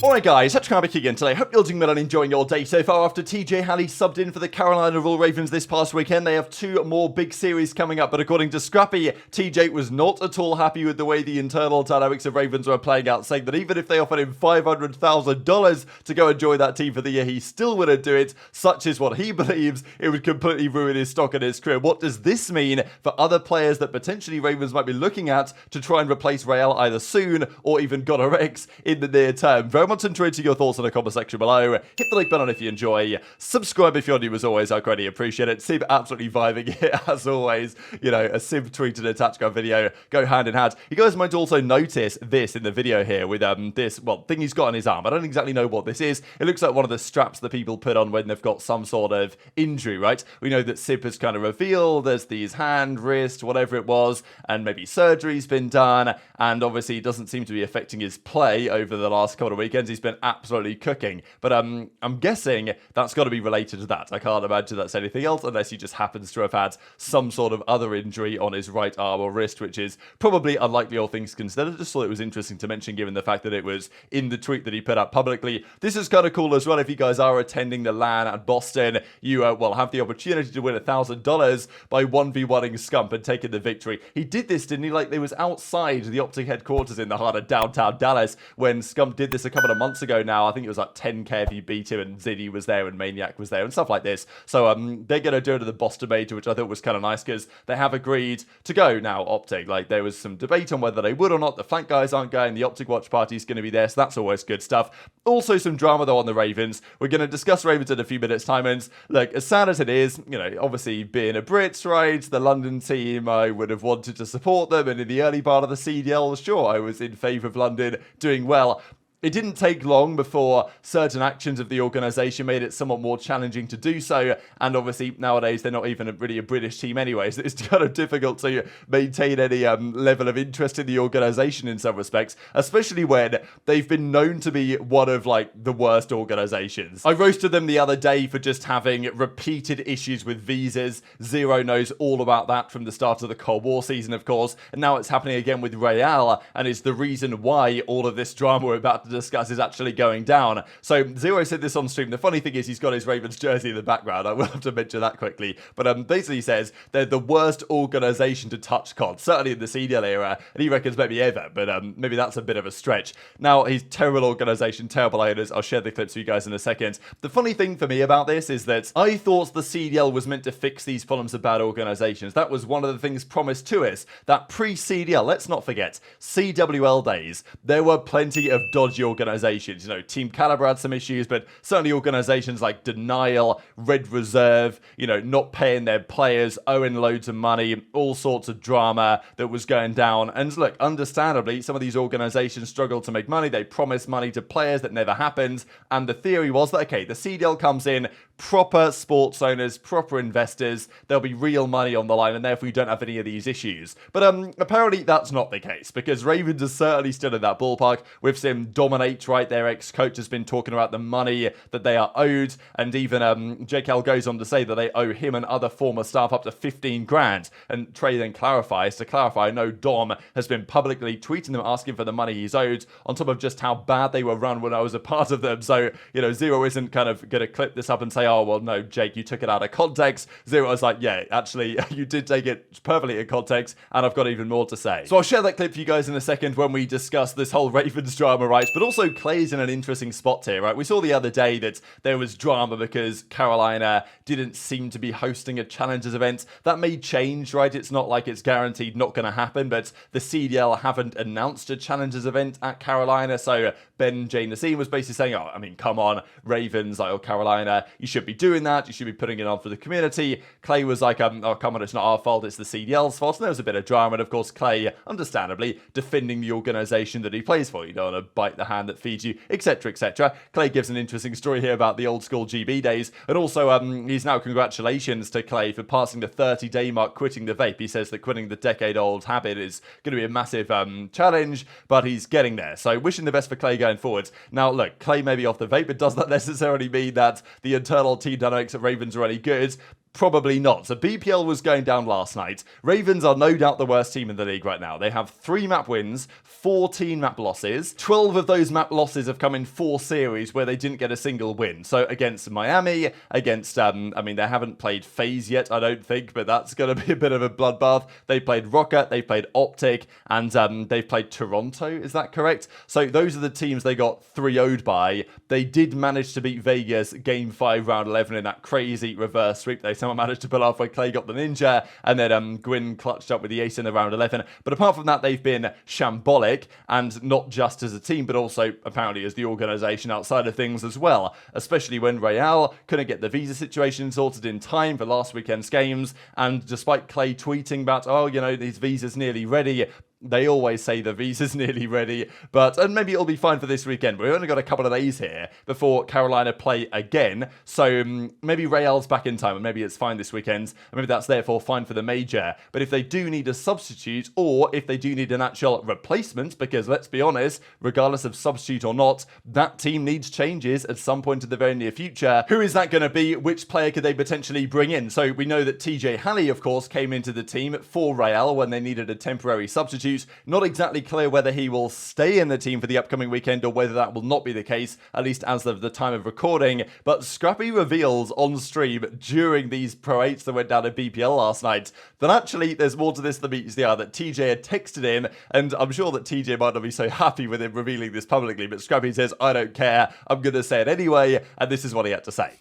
Alright guys, Scrappy again today. Hope you're doing well and enjoying your day so far. After TJHaLy subbed in for the Carolina Royal Ravens this past weekend, they have 2 more big series coming up, but according to Scrappy, TJ was not at all happy with the way the internal dynamics of Ravens were playing out, saying that even if they offered him $500,000 to go and join that team for the year, he still wouldn't do it. Such is what he believes. It would completely ruin his stock and his career. What does this mean for other players that potentially Ravens might be looking at to try and replace Rael either soon or even GodRx in the near term? Very much interested your thoughts in the comment section below. Hit the like button if you enjoy. Subscribe if you're new as always. I greatly appreciate it. Sib absolutely vibing it as always. You know, a Sib tweeted a TacticalRab video. Go hand in hand. You guys might also notice this in the video here with this, well, thing he's got on his arm. I don't exactly know what this is. It looks like one of the straps that people put on when they've got some sort of injury, right? We know that Sib has kind of revealed there's his hand, wrist, whatever it was, and maybe surgery's been done, and obviously it doesn't seem to be affecting his play over the last couple of weekends. He's been absolutely cooking, but I'm guessing that's got to be related to that. I can't imagine that's anything else unless he just happens to have had some sort of other injury on his right arm or wrist, which is probably unlikely all things considered. I just thought it was interesting to mention given the fact that it was in the tweet that he put up publicly. This is kind of cool as well. If you guys are attending the LAN at Boston, you will have the opportunity to win $1,000 by 1v1ing Scump and taking the victory. He did this, didn't he? Like, they was outside the OpTic headquarters in the heart of downtown Dallas when Scump did this a couple of months ago now. I think it was like 10k if you beat him, and Ziddy was there and Maniac was there and stuff like this. So they're going to do it at the Boston Major, which I thought was kind of nice because they have agreed to go now, OpTic. Like, there was some debate on whether they would or not. The flank guys aren't going. The OpTic watch party is going to be there, so that's always good stuff. Also some drama though on the Ravens. We're going to discuss Ravens in a few minutes time, and look, as sad as it is, you know, obviously being a Brit, right, the London team, I would have wanted to support them, and in the early part of the CDL, sure, I was in favour of London doing well. It didn't take long before certain actions of the organisation made it somewhat more challenging to do so, and obviously nowadays they're not even really a British team anyway, so it's kind of difficult to maintain any level of interest in the organisation in some respects, especially when they've been known to be one of like the worst organisations. I roasted them the other day for just having repeated issues with visas. Zero knows all about that from the start of the Cold War season, of course, and now it's happening again with Rael, and it's the reason why all of this drama we're about to discuss is actually going down. So Zero said this on stream. The funny thing is he's got his Ravens jersey in the background. I will have to mention that quickly. But basically he says they're the worst organisation to touch COD, certainly in the CDL era, and he reckons maybe ever, but maybe that's a bit of a stretch. Now, he's terrible organisation, terrible owners. I'll share the clips with you guys in a second. The funny thing for me about this is that I thought the CDL was meant to fix these problems of bad organisations. That was one of the things promised to us. That pre-CDL, let's not forget, CWL days, there were plenty of dodgy organizations. You know, Team Caliber had some issues, but certainly organizations like Denial, Red Reserve, you know, not paying their players, owing loads of money, all sorts of drama that was going down. And look, understandably, some of these organizations struggle to make money. They promise money to players that never happens. And the theory was that, okay, the CDL comes in, proper sports owners, proper investors, there'll be real money on the line, and therefore you don't have any of these issues. But apparently that's not the case, because Ravens are certainly still in that ballpark. We've seen Dominate, right? Their ex-coach has been talking about the money that they are owed, and even JKL goes on to say that they owe him and other former staff up to 15 grand. And Trey then clarifies, to clarify, no, Dom has been publicly tweeting them asking for the money he's owed, on top of just how bad they were run when I was a part of them. So, you know, Zero isn't kind of going to clip this up and say, oh, well, no, Jake, you took it out of context. Zero was like, yeah, actually, you did take it perfectly in context, and I've got even more to say. So I'll share that clip for you guys in a second when we discuss this whole Ravens drama, right? But also Clay's in an interesting spot here, right? We saw the other day that there was drama because Carolina didn't seem to be hosting a Challengers event. That may change, right? It's not like it's guaranteed not going to happen, but the CDL haven't announced a Challengers event at Carolina, so Ben J. Nassim was basically saying, oh, I mean, come on, Ravens, like, oh, Carolina, you should be doing that. You should be putting it on for the community. Clay was like, oh, come on, it's not our fault. It's the CDL's fault. And there was a bit of drama. And of course, Clay, understandably, defending the organization that he plays for. You don't want to bite the hand that feeds you, etc., etc. Clay gives an interesting story here about the old school GB days. And also, he's now congratulations to Clay for passing the 30-day mark, quitting the vape. He says that quitting the decade-old habit is going to be a massive challenge, but he's getting there. So wishing the best for Clay going forward. Now, look, Clay may be off the vape, but does that necessarily mean that the internal team dynamics at Ravens are any good? Probably not. So BPL was going down last night. Ravens are no doubt the worst team in the league right now. They have 3 map wins, 14 map losses. 12 of those map losses have come in 4 series where they didn't get a single win. So against Miami, against, I mean, they haven't played FaZe yet, I don't think, but that's going to be a bit of a bloodbath. They played Rocket, they played OpTic, and they've played Toronto, is that correct? So those are the teams they got 3-0'd by. They did manage to beat Vegas Game 5, Round 11 in that crazy reverse sweep. They somehow managed to pull off where Clay got the ninja, and then Gwyn clutched up with the ace in the round 11. But apart from that, they've been shambolic, and not just as a team, but also apparently as the organization outside of things as well, especially when Real couldn't get the visa situation sorted in time for last weekend's games. And despite Clay tweeting about, oh, you know, these visas nearly ready, they always say the visa's nearly ready, and maybe it'll be fine for this weekend. We've only got a couple of days here before Carolina play again, so maybe Real's back in time, and maybe it's fine this weekend, and maybe that's therefore fine for the major. But if they do need a substitute, or if they do need an actual replacement, because let's be honest, regardless of substitute or not, that team needs changes at some point in the very near future. Who is that going to be? Which player could they potentially bring in? So we know that TJHaLy, of course, came into the team for Real when they needed a temporary substitute. Not exactly clear whether he will stay in the team for the upcoming weekend or whether that will not be the case, at least as of the time of recording. But Scrappy reveals on stream during these Pro 8s that went down at BPL last night that actually there's more to this than meets the eye, that TJ had texted him, and I'm sure that TJ might not be so happy with him revealing this publicly, but Scrappy says, I don't care, I'm going to say it anyway, and this is what he had to say.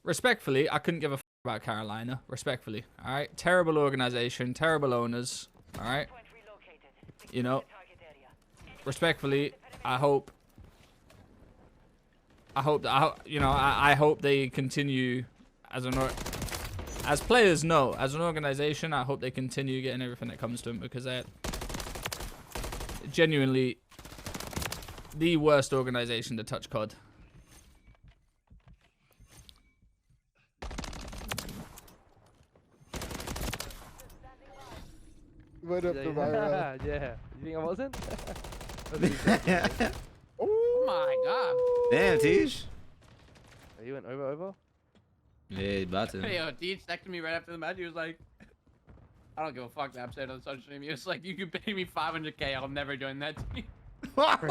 Respectfully, I couldn't give a about Carolina. Respectfully, all right? Terrible organization, terrible owners, all right? You know, respectfully, I hope they continue as players. No, as an organization, I hope they continue getting everything that comes to them, because they're genuinely the worst organization to touch COD. What up, Yeah. You think I wasn't? Oh my god. Damn, Tej. You went over? Yeah, he's about to. Yo, Tej texted me right after the match. He was like, I don't give a fuck that I'm saying on such stream. He was like, you can pay me 500K. I'll never join that team. Wait.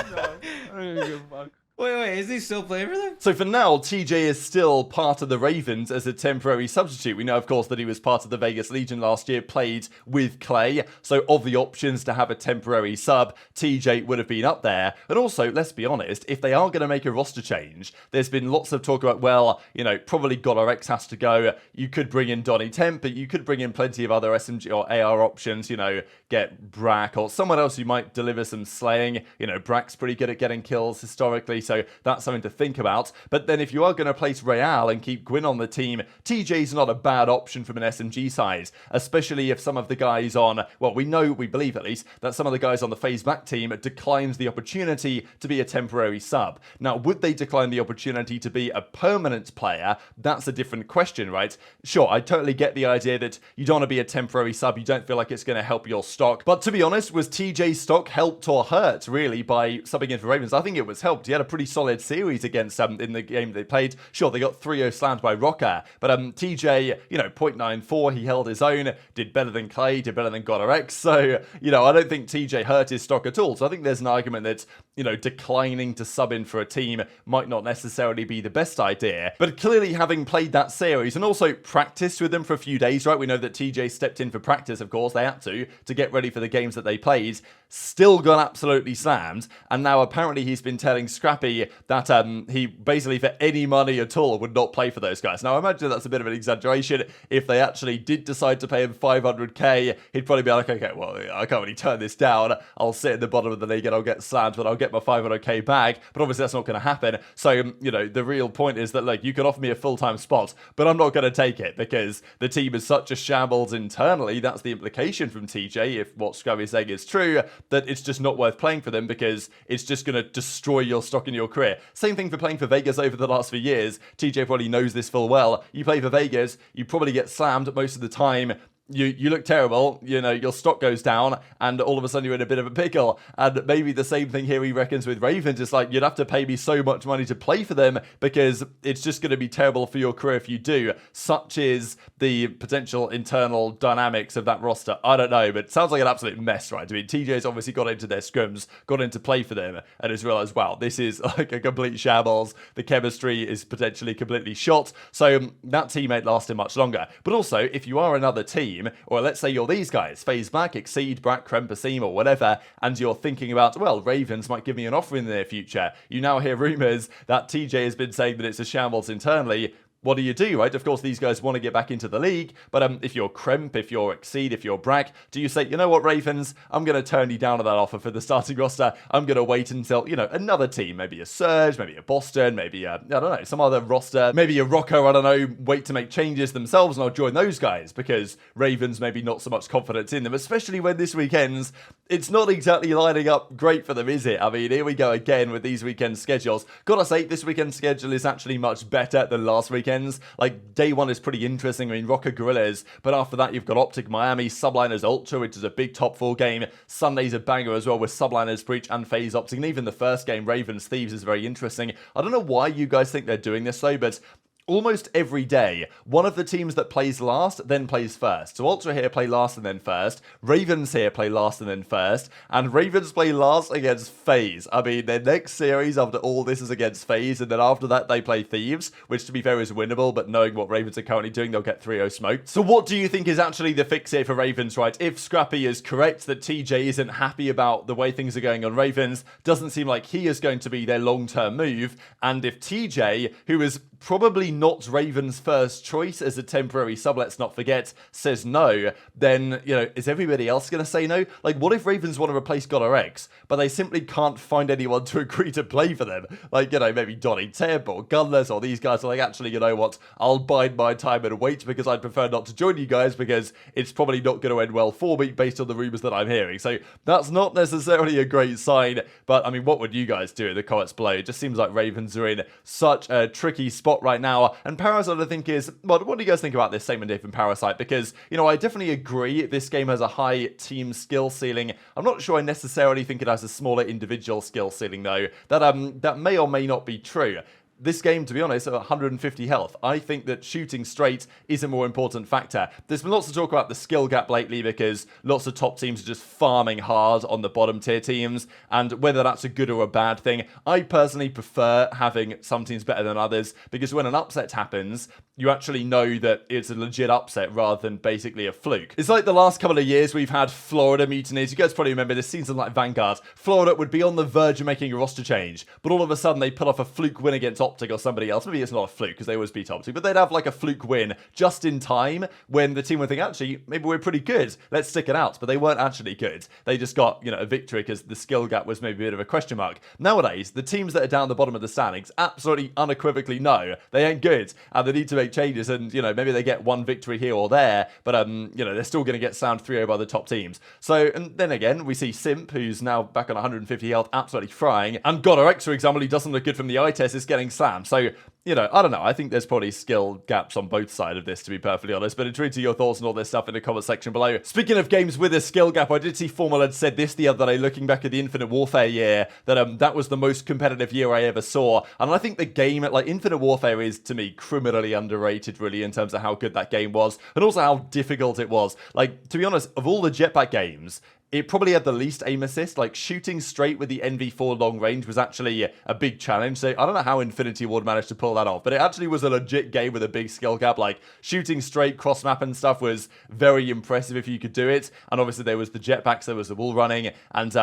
No, I don't give a fuck. Wait, is he still playing for them? So for now, TJ is still part of the Ravens as a temporary substitute. We know, of course, that he was part of the Vegas Legion last year, played with Clay. So of the options to have a temporary sub, TJ would have been up there. And also, let's be honest, if they are going to make a roster change, there's been lots of talk about, well, you know, probably GodRx has to go. You could bring in Donnie Temp, but you could bring in plenty of other SMG or AR options, you know, get Brack or someone else who might deliver some slaying. You know, Brack's pretty good at getting kills historically, so that's something to think about. But then if you are going to place Real and keep Gwyn on the team, TJ's not a bad option from an SMG side, especially if some of the guys on, well, we believe at least, that some of the guys on the FaZe Black team declines the opportunity to be a temporary sub. Now, would they decline the opportunity to be a permanent player? That's a different question, right? Sure, I totally get the idea that you don't want to be a temporary sub, you don't feel like it's going to help your stock. But to be honest, was TJ's stock helped or hurt, really, by subbing in for Ravens? I think it was helped. He had a pretty solid series against in the game they played. Sure, they got 3-0 slammed by Rocker, but TJ, you know, 0.94, he held his own, did better than Clay, did better than GodRx, so, you know, I don't think TJ hurt his stock at all. So I think there's an argument that, you know, declining to sub in for a team might not necessarily be the best idea. But clearly, having played that series and also practiced with them for a few days, right? We know that TJ stepped in for practice, of course, they had to get ready for the games that they played, still got absolutely slammed, and now apparently he's been telling Scrappy that he basically for any money at all would not play for those guys. Now I imagine that's a bit of an exaggeration. If they actually did decide to pay him 500k, he'd probably be like, okay, well, I can't really turn this down. I'll sit in the bottom of the league and I'll get slammed, but I'll get my 500k back. But obviously that's not going to happen. So, you know, the real point is that, like, you can offer me a full-time spot, but I'm not going to take it because the team is such a shambles internally. That's the implication from TJ, if what Scrappy is saying is true, that it's just not worth playing for them because it's just going to destroy your stock in your career. Same thing for playing for Vegas over the last few years. TJ probably knows this full well. You play for Vegas, you probably get slammed most of the time. you look terrible, you know, your stock goes down, and all of a sudden you're in a bit of a pickle. And maybe the same thing here he reckons with Ravens. It's like, you'd have to pay me so much money to play for them because it's just going to be terrible for your career if you do. Such is the potential internal dynamics of that roster. I don't know, but it sounds like an absolute mess, right? I mean, TJ's obviously got into their scrims, got into play for them, and as well as, wow, this is like a complete shambles. The chemistry is potentially completely shot, so that team ain't lasting much longer. But also, if you are another team, or let's say you're these guys, FaZe Black, Exceed, Brak, Kremperseem, or whatever, and you're thinking about, well, Ravens might give me an offer in the near future. You now hear rumours that TJ has been saying that it's a shambles internally. What do you do, right? Of course, these guys want to get back into the league, but if you're Kremp, if you're Exceed, if you're Brak, do you say, you know what, Ravens, I'm going to turn you down on that offer for the starting roster. I'm going to wait until, you know, another team, maybe a Surge, maybe a Boston, maybe a, I don't know, some other roster, maybe a Rocco, I don't know, wait to make changes themselves, and I'll join those guys, because Ravens maybe not so much confidence in them, especially when this weekend's, it's not exactly lining up great for them, is it? I mean, here we go again with these weekend schedules. Gotta say, this weekend schedule is actually much better than last weekend's. Like, day one is pretty interesting. I mean, Rocker Gorillas, but after that, you've got OpTic Miami, Subliners Ultra, which is a big top 4 game. Sunday's a banger as well with Subliners Breach and FaZe OpTic, and even the first game, Ravens Thieves, is very interesting. I don't know why you guys think they're doing this though, but almost every day, one of the teams that plays last then plays first. So Ultra here play last and then first. Ravens here play last and then first. And Ravens play last against FaZe. I mean, their next series after all this is against FaZe. And then after that, they play Thieves, which to be fair is winnable. But knowing what Ravens are currently doing, they'll get 3-0 smoked. So what do you think is actually the fix here for Ravens, right? If Scrappy is correct that TJ isn't happy about the way things are going on Ravens, doesn't seem like he is going to be their long-term move. And if TJ, who is probably not Ravens' first choice as a temporary sub, let's not forget, says no, then, you know, is everybody else going to say no? Like, what if Ravens want to replace GodRx, but they simply can't find anyone to agree to play for them? Like, you know, maybe Donny Teb or Gunless or these guys are like, actually, you know what, I'll bide my time and wait because I'd prefer not to join you guys because it's probably not going to end well for me based on the rumors that I'm hearing. So that's not necessarily a great sign, but I mean, what would you guys do in the comments below? It just seems like Ravens are in such a tricky spot right now. And Parasite, I think, is, well, what do you guys think about this statement here from Parasite? Because, you know, I definitely agree this game has a high team skill ceiling. I'm not sure I necessarily think it has a smaller individual skill ceiling though. That may or may not be true. This game, to be honest, at 150 health, I think that shooting straight is a more important factor. There's been lots of talk about the skill gap lately because lots of top teams are just farming hard on the bottom tier teams, and whether that's a good or a bad thing, I personally prefer having some teams better than others because when an upset happens, you actually know that it's a legit upset rather than basically a fluke. It's like the last couple of years we've had Florida mutinies. You guys probably remember this season like Vanguard. Florida would be on the verge of making a roster change, but all of a sudden they pull off a fluke win against OpTic or somebody else. Maybe it's not a fluke because they always beat OpTic, but they'd have like a fluke win just in time when the team would think, actually, maybe we're pretty good. Let's stick it out. But they weren't actually good. They just got, you know, a victory because the skill gap was maybe a bit of a question mark. Nowadays, the teams that are down the bottom of the standings absolutely unequivocally know they ain't good and they need to make changes. And, you know, maybe they get one victory here or there, but, you know, they're still going to get sound 3-0 by the top teams. So, and then again, we see Simp, who's now back on 150 health, absolutely frying. And GodRx, for example, who doesn't look good from the eye test, is getting slammed. So, you know, I don't know. I think there's probably skill gaps on both sides of this, to be perfectly honest. But intrigued to your thoughts and all this stuff in the comment section below. Speaking of games with a skill gap, I did see Formal had said this the other day, looking back at the Infinite Warfare year, that that was the most competitive year I ever saw. And I think the game, like Infinite Warfare is, to me, criminally underrated, really, in terms of how good that game was. And also how difficult it was. Like, to be honest, of all the jetpack games, it probably had the least aim assist. Like, shooting straight with the NV4 long range was actually a big challenge. So I don't know how Infinity Ward managed to pull that off, but it actually was a legit game with a big skill gap. Like, shooting straight, cross map and stuff was very impressive if you could do it. And obviously there was the jetpacks, there was the wall running, and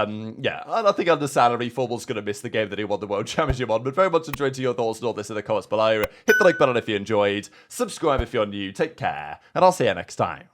yeah, I think understandably Formal's going to miss the game that he won the World Championship on, but very much enjoyed to your thoughts and all this in the comments below. Hit the like button if you enjoyed, subscribe if you're new, take care, and I'll see you next time.